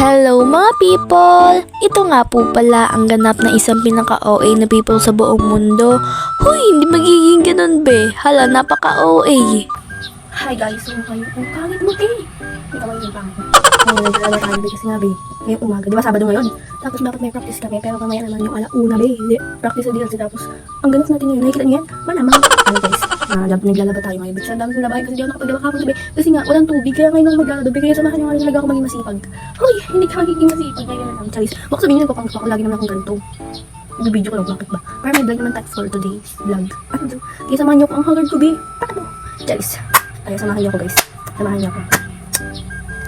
Hello mga people! Ito nga po pala ang ganap na isang pinaka-OA na people sa buong mundo. Hoy, hindi magiging ganun be. Hala, napaka-OA. Hi guys, so kayo ang pangit mo eh. Hindi ka magiging pangit. Naglalala tayo be kasi nga be. Ngayong umaga, di ba Sabado ngayon? Tapos dapat may practice kami pero mamaya naman yung alauna be. Hindi, practice na din tapos ang ganap natin ngayon. Nakikita niyo yan? Malamang. Ano guys, naglalaba tayo ngayon. Kasi ang dami kong labahin kasi di ako nakapaglawa kapag be. Kasi nga, walang tubig. Kaya ngayon ako maglalaba be. Kaya samahan niyo nga talaga ako maging masipag. Hoy, hindi ka magiging masipag. Kaya na lang, Charis. Baka sabihin niyo nagpapangit ako. Lagi naman akong ganito. Ibibideo ko lang, bakit ba? Para may vlog naman tayo for today's vlog. Ano to? Kaya samahan niyo ako ang haggard ko be. Paano? Charis. Kaya samahan niyo ako guys. Samahan niyo ako.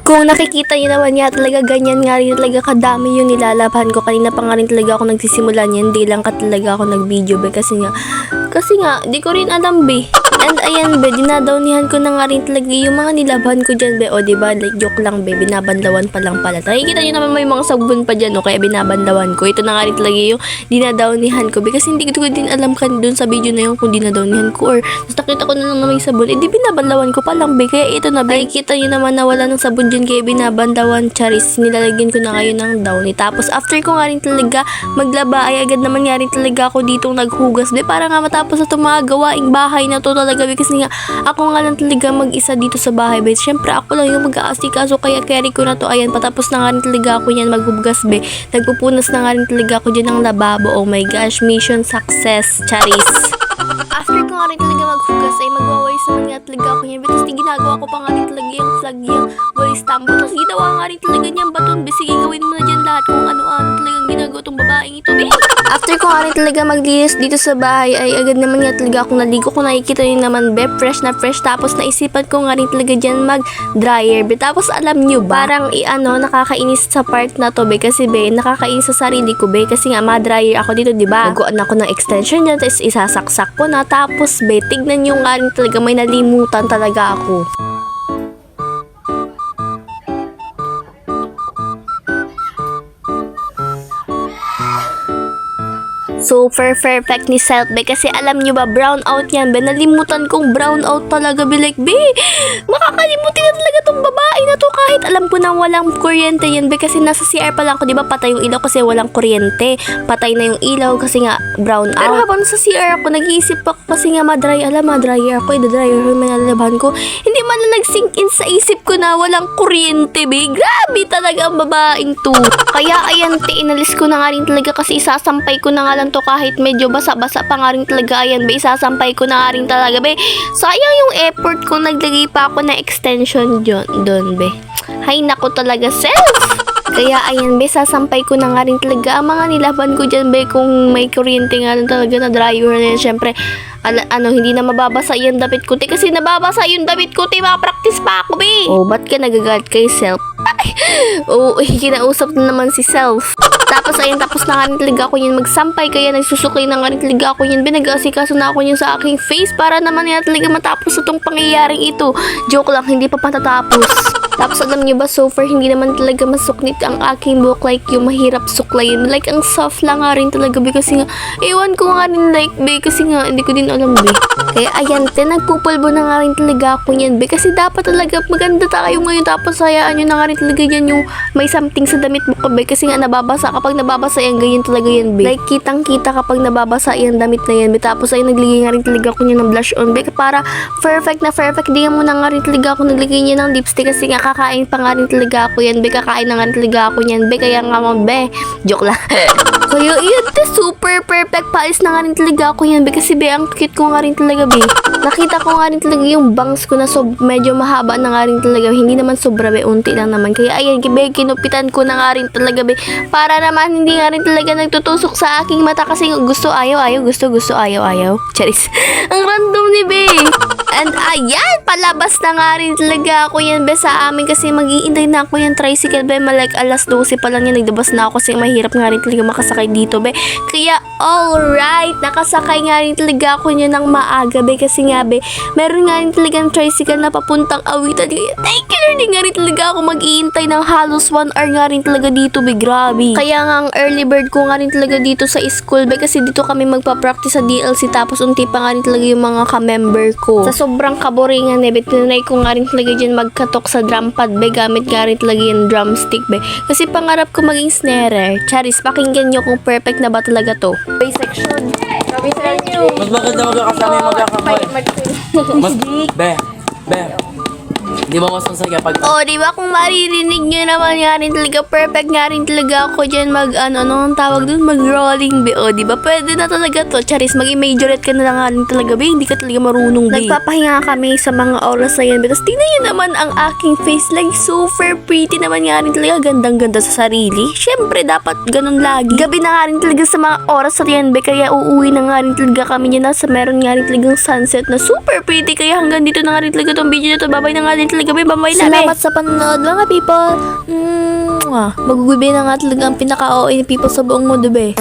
Kung nakikita niyo naman nga talaga ganyan nga rin talaga kadami yung nilalaban ko. Kanina pa nga rin talaga ako nagsisimula niyan. Hindi lang ka talaga ako nag-video be. Kasi nga, di ko rin alam be. And ayan be, dinadawnihan ko na nga rin talaga yung mga nilaban ko dyan be. O diba, like joke lang be, binabanlawan pa lang pala. Nakikita nyo naman may mga sabon pa dyan o kaya binabanlawan ko. Ito na nga rin talaga yung dinadawnihan ko be. Kasi hindi ko din alam kan dun sa video na yun kung dinadawnihan ko. Or nakita ko na lang na may sabon. Eh di binabanlawan ko pa lang be. Kaya ito na be, nakikita nyo naman na wala ng sabon dyan kaya binabanlawan. Charis, nilalagyan ko na ngayon ng downy. Tapos after ko nga rin talaga maglaba ay agad naman nga rin talaga ako ditong naghugas be. Para nga matapos na itong mga gawaing bahay na to talaga be. Kasi nga ako nga lang talaga mag-isa dito sa bahay be. Siyempre ako lang yung mag-aasikaso kaya carry ko na to. Ayan, patapos na nga rin talaga ako yan maghugas be. Nagpupunas na nga rin talaga ako dyan ng lababo. Oh my gosh, mission success, Charis. After ko nga rin talaga maghugas ay magwawalis naman nga talaga ako yan. Tapos ginagawa ko pa nga rin talaga yung flag yung walis tambo. Tapos ginawa nga rin talaga niyang baton. Sige, gawin mo na dyan lahat kung ano-ano talagang ginagawa tong babaeng ito. After ko nga rin talaga maglinis dito sa bahay ay agad naman nga talaga akong naligo. Kung nakikita nyo naman be, fresh na fresh. Tapos naisipan ko nga rin talaga dyan mag-dryer be. Tapos alam nyo ba, parang nakakainis sa part na to be. Kasi be, nakakainis sa sarili ko be. Kasi nga ma-dryer ako dito, diba? Naguan ako ng extension dyan. Tapos isasaksak ko na. Tapos be, tignan nyo nga rin talaga may nalimutan talaga ako. Super perfect ni Self be. Kasi alam nyo ba, brown out yan be. Nalimutan kong brown out talaga be. Like be, makakalimutin na talaga tong babae na to. Kahit alam ko na walang kuryente yan be. Kasi nasa CR pa lang ko, diba patay yung ilaw kasi walang kuryente. Patay na yung ilaw kasi nga brown out. Pero habang sa CR ako, nag-iisip ako kasi nga madry ako. Idadryer ko yung manalabahan ko. Hindi man na nag-sink in sa isip ko na walang kuryente be. Grabe talaga ang babaeng to. Kaya ayan te, inalis ko na nga rin talaga kasi isasampay ko na nga lang to kahit medyo basa-basa pa nga rin talaga. Ayan be, isasampay ko na nga rin talaga be. Sayang yung effort ko, naglagay pa ako na extension doon be. Hay nako talaga Self. Kaya ayan be, sasampay ko na nga rin talaga ang mga nilaban ko dyan be. Kung may kuryente nga lang talaga na dryer na yan, syempre hindi na mababasa yung damit ko te. Kasi nababasa yung damit ko te, makapractice pa ako be. Oh, ba't ka nagagalit kay Self? Kinausap na naman si Self. Tapos ayun, tapos na nga rin talaga ako yun magsampay. Kaya nagsusukay na nga rin talaga ako yun. Nag-asikaso na ako yun sa aking face para naman yan talaga matapos itong pangyayaring ito. Joke lang, hindi pa patatapos. Tapos alam niyo ba, so far hindi naman talaga masuknit ang aking buhok. Like yung mahirap suklayin. Like ang soft lang nga rin talaga be. Kasi nga, ewan ko nga rin like be. Kasi nga, hindi ko din alam be. Kaya ayan, nagpupulbo na nga rin talaga ako yan be. Kasi dapat talaga maganda tayo ngayon. Tapos hayaan nyo na nga rin talaga yan yung may something sa damit mo ka be. Kasi nga nababasa. Kapag nababasa yan, ganyan talaga yan be. Like kitang kita kapag nababasa yan damit na yan be. Tapos ay naglagay nga rin talaga ako niya ng blush on be. Para perfect na perfect. Di mo na nga rin talaga ako naglagay niya ng lipstick. Kasi nga kakain pa nga rin talaga ako yan be. Kakain na nga rin talaga ako yan be. Kaya nga mo be. Joke lang. Kaya yun te, super perfect. Paalis na nga rin talaga ako yan be. Kasi be, ang cute ko nga rin talaga be. Nakita ko nga rin talaga yung bangs ko na medyo mahaba na nga rin talaga. Hindi naman sobra be, unti lang naman. Kaya ayan be, kinupitan ko na nga rin talaga be. Para naman hindi nga rin talaga nagtutusok sa aking mata. Kasi gusto ayaw, gusto ayaw. Charis. Ang random ni be. And ayan, palabas na nga rin talaga ako yan be sa amin. Kasi mag-iintay na ako yan tricycle be. Like alas 12 pa lang yan, nagdabas na ako kasi mahirap nga rin talaga makasakay dito be. Kaya alright, nakasakay nga rin talaga ako niya ng maaga. maaga be kasi nga be, meron nga rin talagang tricycle na papuntang Awitan. Thank you Lord, di nga rin talaga ako mag-iintay ng halos 1 hour nga rin talaga dito be, grabe. Kaya nga ang early bird ko nga rin talaga dito sa school be kasi dito kami magpa-practice sa DLC tapos unti pa nga rin talaga yung mga ka-member ko. Sa sobrang kaboringan be, tinanay ko nga rin talaga dyan magkatok sa drum pad be, gamit nga rin talaga yung drumstick be. Kasi pangarap ko maging snarer. Charis, pakinggan nyo kung perfect na ba talaga to. Bay section. Sabi sa inyo. Mas maganda magkakasama yung magkakamay. Mas, be. Di ba mas masaya pag... Oh, di ba kung maririnig nyo naman nga rin talaga, perfect nga rin talaga ako dyan anong tawag dun, mag-rolling be. Oh, di ba pwede na talaga to. Charis, maging majorette ka na lang nga rin talaga be, hindi ka talaga marunong be. Nagpapahinga kami sa mga oras na yan be. Tapos tingnan nyo naman ang aking face, like super pretty naman nga rin talaga, gandang-ganda sa sarili. Syempre, dapat ganun lagi. Gabi na nga rin talaga sa mga oras na yan be, kaya uuwi na nga rin talaga kami niya nasa meron nga rin talagang sunset na super pretty. Kaya hanggang dito na nga rin talaga tong video na to. Babay na nga rin talaga be, babay na be. Salamat sa panonood mga people. Magugubi na nga talaga ang pinaka-OA ni people sa buong mundo be.